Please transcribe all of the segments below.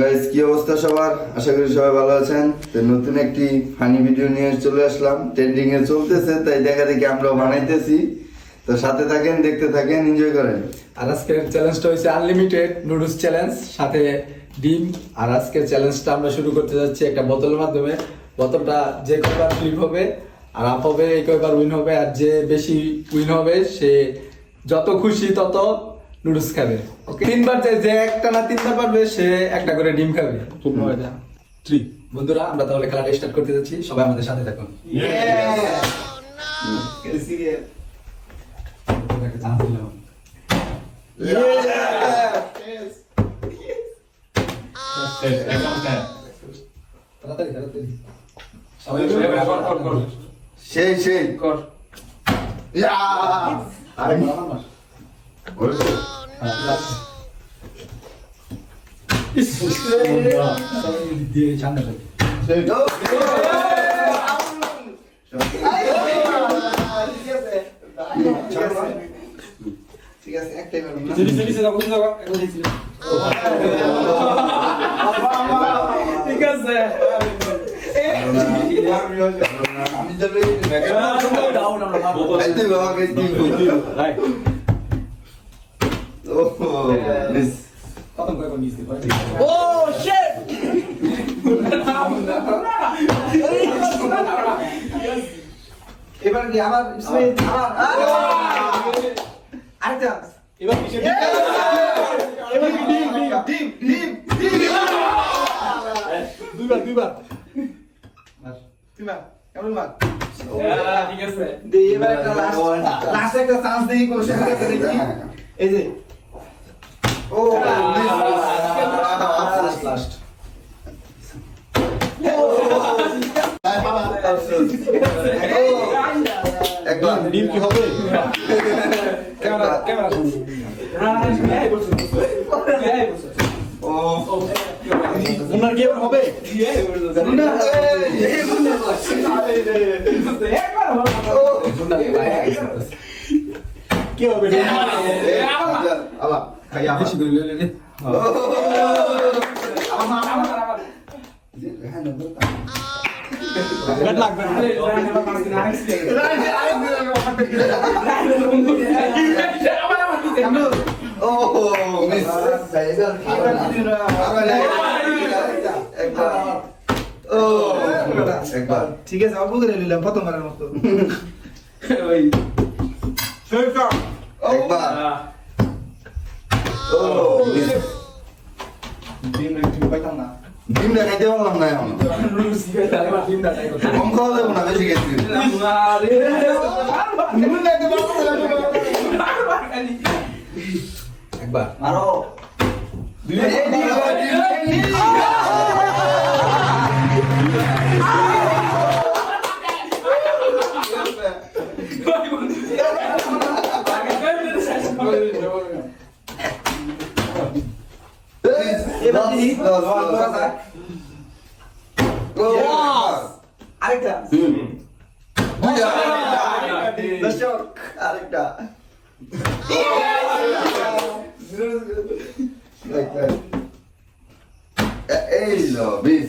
Guys, কি অবস্থা সবার? আশা করি সবাই ভালো আছেন। তো নতুন একটি ফানি ভিডিও নিয়ে চলে আসলাম। ট্রেন্ডিং এ চলতেছে, তাই দেখা দেখি আমরাও বানাইতেছি। তো সাথে থাকেন, দেখতে থাকেন, এনজয় করেন। আর আজকের চ্যালেঞ্জটা হচ্ছে আনলিমিটেড নুডলস চ্যালেঞ্জ, সাথে ডিম। আর আজকের চ্যালেঞ্জটা আমরা শুরু করতে যাচ্ছি একটা বোতলের মাধ্যমে। বোতলটা যে কয়বার ফ্লিপ হবে আর আপ হবে, এই কয়বার উইন হবে। আর যে বেশি উইন হবে সে যত খুশি তত নুডলস খাবে। ওকে, তিনবার যে একটা না তিনবার পারবে সে একটা করে ডিম খাবে। 3 বন্ধুরা, আমরা তাহলে খেলাটা স্টার্ট করতে যাচ্ছি। সবাই আমাদের সাথে থাকুন। একটা চান্স দিলাম। তাড়াতাড়ি তাড়াতাড়ি সেই সেই কর। ইয়া! আরে মার। বলছো? দিয়ে সামনে যাবে। সেই তো। ঠিক আছে, একটাই ম্যাডাম না। ঠিক আছে। আমি তো রেডি আইতে বাবা গেছি। ওহো, মিস। কত করে মিস দিতে পারে? ও শিট এবার কি আবার স্মিথ আরেকটা এবার কিসে এবার ডিম দুইবার তিনবার কেমন মার ঠিক আছে। দে এবার একটা লাস্ট একটা চান্স দেই কোন শেখাতে দেখি এই যে ও, মিস। লাস্ট একবার ডিম কি হবে? ক্যামেরা ও ওনার কি এবার হবে? কি হবে? আবার খাইয়া বেশি করে লইলে নে। ব্যাট লাগবে না। ও মিস। একবার ও একবার ঠিক আছে অল্প করে নিলাম প্রথমবারের মতো একবার ও মিস। ডিম পাইতাম না ডিম দেখাইতে পারলাম না এখন। কম খাওয়া যাবো না, বেশি খেয়েছি। একবার আরো আরেকটা দর্শক আরেকটা এই লো বিশ।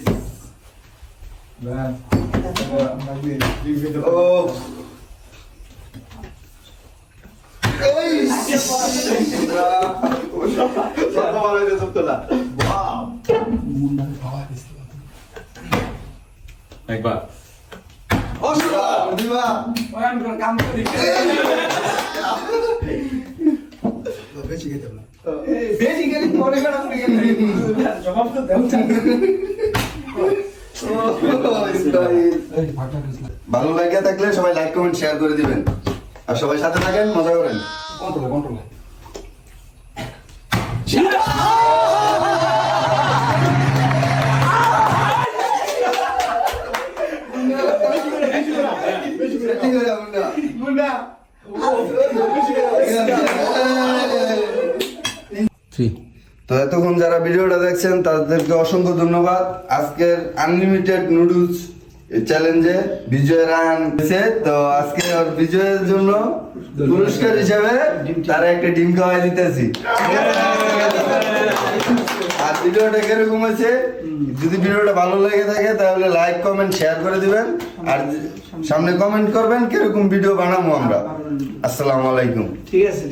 ও এই একবার দিবা বেশি খেতে না। বেসিক্যালি মনে করা জবাব তো দেও ভালো লাগে থাকলে সবাই লাইক কমেন্ট শেয়ার করে দিবেন, আর সবাই সাথে থাকেন, মজা করেন। কন্ট্রোল গুন্ডা তো এতক্ষণ যারা ভিডিওটা দেখছেন তাদেরকে অসংখ্য ধন্যবাদ। আজকের আনলিমিটেড নুডলস এই চ্যালেঞ্জে বিজয়ের রান দিয়েছে। তো আজকে ওর বিজয়ের জন্য পুরস্কার হিসাবে তারা একটা ডিম খাওয়াই দিতেছি। আর ভিডিওটা কিরকম হয়েছে, যদি ভিডিওটা ভালো লেগে থাকে তাহলে লাইক কমেন্ট শেয়ার করে দিবেন, আর সামনে কমেন্ট করবেন কিরকম ভিডিও বানাবো আমরা। আসসালামু আলাইকুম। ঠিক আছে।